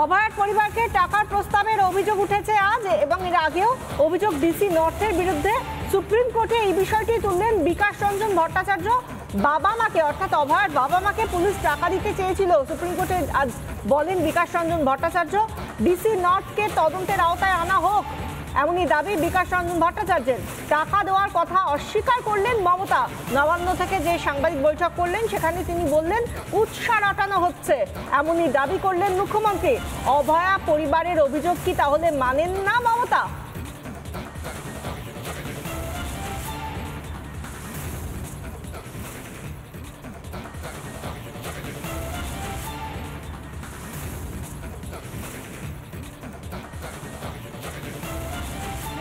অভয়ার পরিবারকে টাকার প্রস্তাবের অভিযোগ উঠেছে আজ এবং এর আগেও অভিযোগ ডিসি নর্থের বিরুদ্ধে। সুপ্রিম কোর্টে এই বিষয়টি তুললেন বিকাশ রঞ্জন ভট্টাচার্য। বাবা মাকে অর্থাৎ অভয়ার বাবা মাকে পুলিশ টাকা দিতে চেয়েছিল, সুপ্রিম কোর্টে আজ বলেন বিকাশ রঞ্জন ভট্টাচার্য। ডিসি নর্থকে তদন্তের আওতায় আনা হোক, এমনই দাবি বিকাশ রঞ্জন ভট্টাচার্যের। টাকা দেওয়ার কথা অস্বীকার করলেন মমতা। নবান্ন থেকে যে সাংবাদিক বৈঠক করলেন সেখানে তিনি বললেন উৎসাহ রটানো হচ্ছে, এমনই দাবি করলেন মুখ্যমন্ত্রী। অভয়া পরিবারের অভিযোগ কি তাহলে মানেন না মমতা?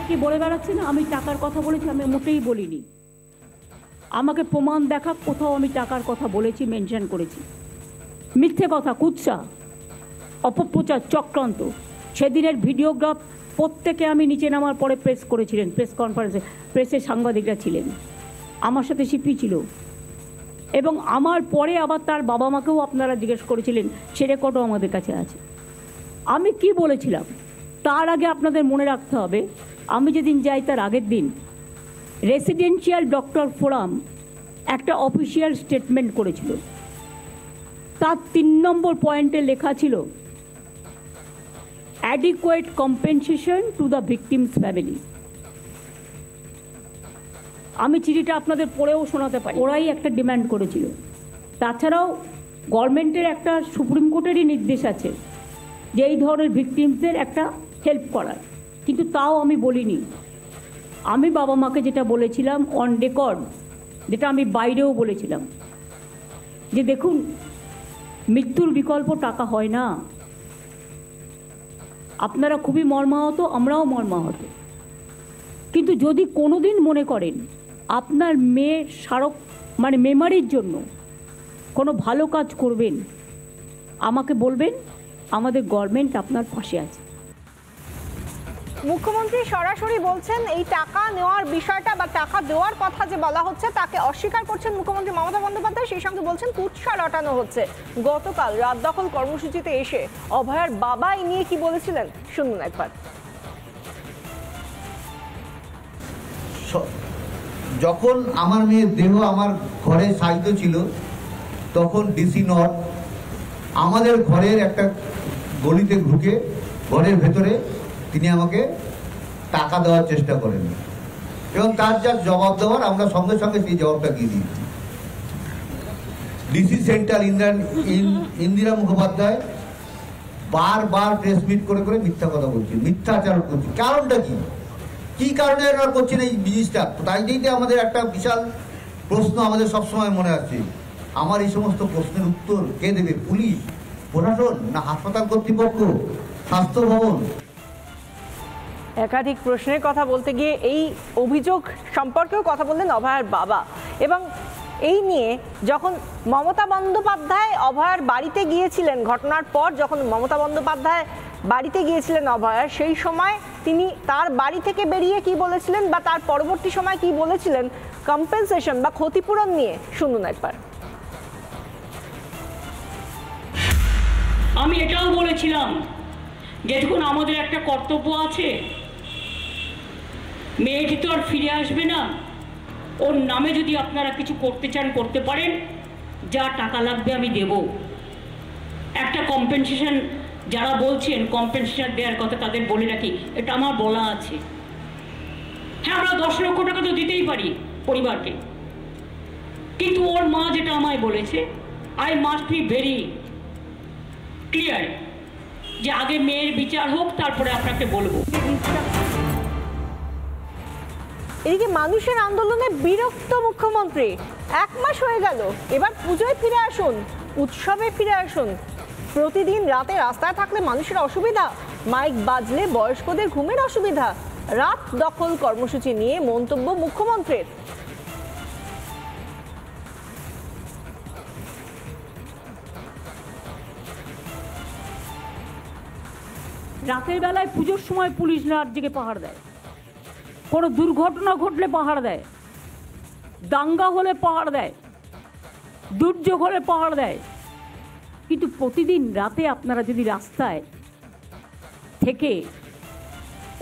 কি বলে বেড়াচ্ছে না আমি টাকার কথা বলেছি, আমি মোটেই বলিনি। আমাকে প্রমাণ দেখা, কোথাও আমি টাকার কথা বলেছি, মেনশন করেছি? মিথ্যে কথা, কুৎসা, অপপ্রচার, চক্রান্ত। সেদিনের ভিডিওগ্রাফ প্রত্যেকে আমি নিচে নামার পরে প্রেস করেছিলেন, প্রেস কনফারেন্সে প্রেসের সাংবাদিকরা ছিলেন, আমার সাথে সিপি ছিল, এবং আমার পরে আবার তার বাবা মাকেও আপনারা জিজ্ঞেস করেছিলেন, সে রেকর্ডও আমাদের কাছে আছে। আমি কি বলেছিলাম তার আগে আপনাদের মনে রাখতে হবে, আমি যেদিন যাই তার আগের দিন রেসিডেন্সিয়াল ডক্টর ফোরাম একটা অফিসিয়াল স্টেটমেন্ট করেছিল। তার 3 নম্বর পয়েন্টে লেখা ছিল adequate compensation to the victims family. আমি চিঠিটা আপনাদের পড়েও শোনাতে পারি। ওরাই একটা ডিমান্ড করেছিল। তাছাড়াও গভর্নমেন্টের একটা সুপ্রিম কোর্টেরই নির্দেশ আছে যে এই ধরনের ভিকটিমসদের একটা হেল্প করার, কিন্তু তাও আমি বলিনি। আমি বাবা মাকে যেটা বলেছিলাম অন রেকর্ড, যেটা আমি বাইরেও বলেছিলাম, যে দেখুন মৃত্যুর বিকল্প টাকা হয় না। আপনারা খুবই মর্মাহত, আমরাও মর্মাহত, কিন্তু যদি কোনো দিন মনে করেন আপনার মেয়ের স্মারক মানে মেমারির জন্য কোনো ভালো কাজ করবেন, আমাকে বলবেন, আমাদের গভর্নমেন্ট আপনার পাশে আছে। মুখ্যমন্ত্রী সরাসরি বলছেন এই টাকা নেওয়ার বিষয়টা বা টাকা দেওয়ার কথা যে বলা হচ্ছে তাকে অস্বীকার করছেন মুখ্যমন্ত্রী মমতা বন্দ্যোপাধ্যায়। সেই সঙ্গে বলছেন কুৎসা রটানো হচ্ছে। গতকাল রাত দখল কর্মসূচিতে এসে অভয়ার বাবা এই নিয়ে কি বলেছিলেন শুনুন একবার। যখন আমার মেয়ের দেহ আমার ঘরে সাহিত্য ছিল, তখন ডিসি নর্থ আমাদের ঘরের একটা গলিতে ঢুকে ঘরের ভেতরে তিনি আমাকে টাকা দেওয়ার চেষ্টা করেন এবং তার যা জবাব দেওয়ার আমরা সঙ্গে সঙ্গে সেই জবাবটা দিয়ে দিয়েছি। ডিসি সেন্ট্রাল ইন্দিরা মুখোপাধ্যায় বারবার প্রেস মিট করে করে মিথ্যা কথা বলছেন, মিথ্যাচার করছেন। কারণটা কি, কি কারণে এরা করছেন এই জিনিসটা? তাই দিকে আমাদের একটা বিশাল প্রশ্ন আমাদের সবসময় মনে আছে। আমার এই সমস্ত প্রশ্নের উত্তর কে দেবে? পুলিশ, প্রশাসন, না হাসপাতাল কর্তৃপক্ষ, স্বাস্থ্য ভবন? একাধিক প্রশ্নের কথা বলতে গিয়ে এই অভিযোগ সম্পর্কেও কথা বললেন অভয়ার বাবা। এবং এই নিয়ে যখন মমতা বন্দ্যোপাধ্যায় অভয়ার বাড়িতে গিয়েছিলেন, ঘটনার পর যখন মমতা বন্দ্যোপাধ্যায় বাড়িতে গিয়েছিলেন অভয়ার, সেই সময় তিনি তার বাড়ি থেকে বেরিয়ে কি বলেছিলেন বা তার পরবর্তী সময় কি বলেছিলেন কম্পেনসেশন বা ক্ষতিপূরণ নিয়ে শুনুন একবার। আমি এটাও বলেছিলাম যে দেখুন আমাদের একটা কর্তব্য আছে, মেয়েটি তো আর ফিরে আসবে না, ওর নামে যদি আপনারা কিছু করতে চান করতে পারেন, যা টাকা লাগবে আমি দেব। একটা কম্পেনসেশন, যারা বলছেন কম্পেনসেশন দেওয়ার কথা তাদের বলে রাখি, এটা আমার বলা আছে। হ্যাঁ, আমরা 10 লক্ষ টাকা তো দিতেই পারি পরিবারকে, কিন্তু ওর মা যেটা আমায় বলেছে, I must be very clear যে আগে মেয়ের বিচার হোক, তারপরে আপনাকে বলবো। এদিকে মানুষের আন্দোলনে বিরক্ত মুখ্যমন্ত্রী। 1 মাস হয়ে গেল, এবার পুজোয় ফিরে আসুন, উৎসবে ফিরে আসুন। প্রতিদিন রাতে রাস্তায় থাকলে মানুষের অসুবিধা, মাইক বাজলে বয়স্কদের ঘুমের অসুবিধা। রাত দখল কর্মসূচি নিয়ে মন্তব্য মুখ্যমন্ত্রীর। রাতের বেলায় পুজোর সময় পুলিশ রাত জেগে পাহাড় দেয়, কোনো দুর্ঘটনা ঘটলে পাহাড় দেয়, দাঙ্গা হলে পাহাড় দেয়, দুর্যোগ হলে পাহাড় দেয়। কিন্তু প্রতিদিন রাতে আপনারা যদি রাস্তায় থেকে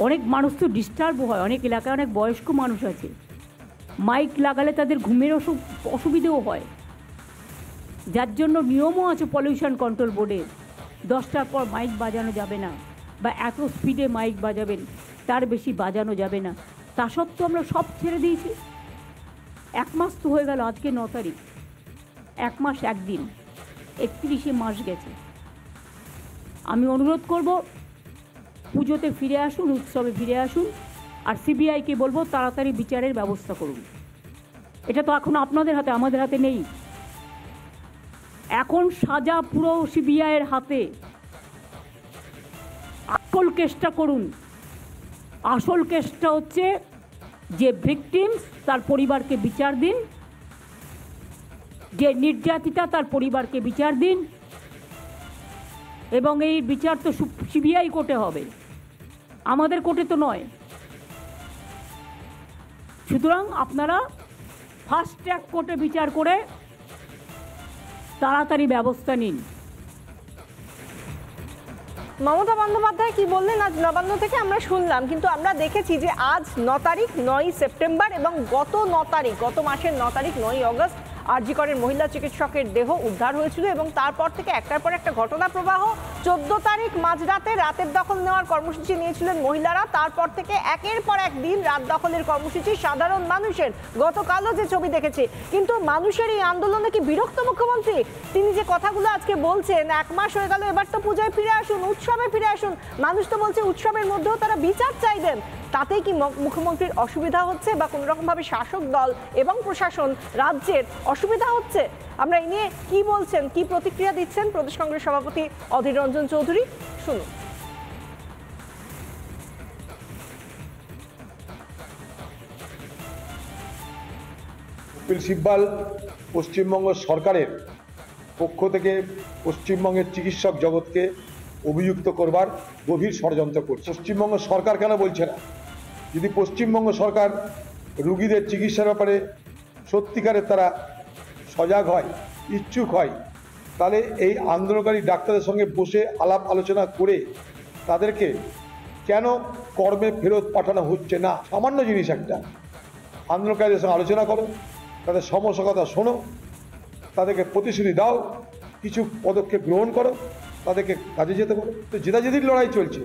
অনেক মানুষ তো ডিস্টার্ব হয়, অনেক এলাকায় অনেক বয়স্ক মানুষ আছে, মাইক লাগালে তাদের ঘুমের অসুবিধেও হয়, যার জন্য নিয়মও আছে পলিউশন কন্ট্রোল বোর্ডে, 10টার পর মাইক বাজানো যাবে না, বা এত স্পিডে মাইক বাজাবেন তার বেশি বাজানো যাবে না। তা সত্ত্বেও আমরা সব ছেড়ে দিয়েছি। 1 মাস তো হয়ে গেল, আজকে 9 তারিখ, 1 মাস 1 দিন, 31শে মাস গেছে। আমি অনুরোধ করব, পুজোতে ফিরে আসুন, উৎসবে ফিরে আসুন, আর সিবিআইকে বলবো তাড়াতাড়ি বিচারের ব্যবস্থা করুন। এটা তো এখন আপনাদের হাতে, আমাদের হাতে নেই। এখন সাজা পুরো সিবিআইয়ের হাতে। আসল কেসটা করুন। আসল কেসটা হচ্ছে যে ভিকটিমস তার পরিবারকে বিচার দিন, যে নির্যাতিতা তার পরিবারকে বিচার দিন, এবং এই বিচার তো সিবিআই কোর্টে হবে, আমাদের কোর্টে তো নয়। সুতরাং আপনারা ফাস্ট ট্র্যাক কোর্টে বিচার করে তাড়াতাড়ি ব্যবস্থা নিন। মমতা বন্দ্যোপাধ্যায় কি বললেন আজ নবান্ন থেকে আমরা শুনলাম, কিন্তু আমরা দেখেছি যে আজ 9 তারিখ, 9ই সেপ্টেম্বর, এবং গত 9 তারিখ, গত মাসের 9 তারিখ 9ই অগস্ট আরজি করের মহিলা চিকিৎসকের দেহ উদ্ধার হয়েছিল, এবং তারপর থেকে একটার পর একটা ঘটনা প্রবাহ। 14 তারিখ মাঝরাতে রাতের দখল নেওয়ার কর্মসূচি নিয়েছিলেন মহিলারা, তারপর থেকে একের পর এক দিন রাত দখলের কর্মসূচি সাধারণ মানুষের। গতকালও যে ছবি দেখেছি, কিন্তু মানুষের এই আন্দোলনে কি বিরক্ত মুখ্যমন্ত্রী? তিনি যে কথাগুলো আজকে বলছেন, 1 মাস হয়ে গেল, এবার তো পূজায় ফিরে আসুন, উৎসবে ফিরে আসুন, মানুষ তো বলছে উৎসবের মধ্যেও তারা বিচার চাইবেন। তাতেই কি মুখ্যমন্ত্রীর অসুবিধা হচ্ছে, বা কোনো রকমভাবে শাসক দল এবং প্রশাসন রাজ্যের অসুবিধা হচ্ছে? আমরা এই নিয়ে কি বলছেন, কি প্রতিক্রিয়া দিচ্ছেন প্রদেশ কংগ্রেস সভাপতি অধীর রঞ্জন চৌধুরী, শুনুন। কপিল সিব্বাল পশ্চিমবঙ্গ সরকারের পক্ষ থেকে পশ্চিমবঙ্গের চিকিৎসক জগৎকে অভিযুক্ত করবার গভীর ষড়যন্ত্র করছে। পশ্চিমবঙ্গ সরকার কেন বলছে না? যদি পশ্চিমবঙ্গ সরকার রুগীদের চিকিৎসার ব্যাপারে সত্যিকারের তারা সজাগ হয়, ইচ্ছুক হয়, তাহলে এই আন্দোলনকারী ডাক্তারদের সঙ্গে বসে আলাপ আলোচনা করে তাদেরকে কেন কর্মে ফেরত পাঠানো হচ্ছে না? সামান্য জিনিস একটা, আন্দোলনকারীদের সঙ্গে আলোচনা করো, তাদের সমস্যার কথা শোনো, তাদেরকে প্রতিশ্রুতি দাও, কিছু পদক্ষেপ গ্রহণ করো, তাদেরকে কাজে যেতে পারো। তো জেদাজেদির লড়াই চলছে।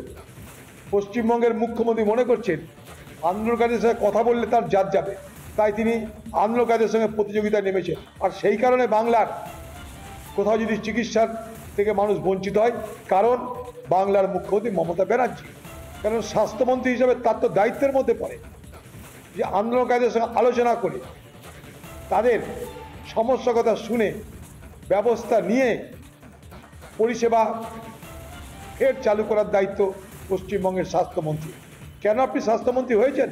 পশ্চিমবঙ্গের মুখ্যমন্ত্রী মনে করছেন আন্দোলনকারীদের সঙ্গে কথা বললে তার জাত যাবে, তাই তিনি আন্দোলনকারীদের সঙ্গে প্রতিযোগিতায় নেমেছেন। আর সেই কারণে বাংলার কোথাও যদি চিকিৎসার থেকে মানুষ বঞ্চিত হয়, কারণ বাংলার মুখ্যমন্ত্রী মমতা ব্যানার্জি, কারণ স্বাস্থ্যমন্ত্রী হিসাবে তার তো দায়িত্বের মধ্যে পড়ে যে আন্দোলনকারীদের সঙ্গে আলোচনা করে তাদের সমস্যার কথা শুনে ব্যবস্থা নিয়ে পরিষেবা ফের চালু করার দায়িত্ব পশ্চিমবঙ্গের স্বাস্থ্যমন্ত্রী। কেন আপনি স্বাস্থ্যমন্ত্রী হয়েছেন?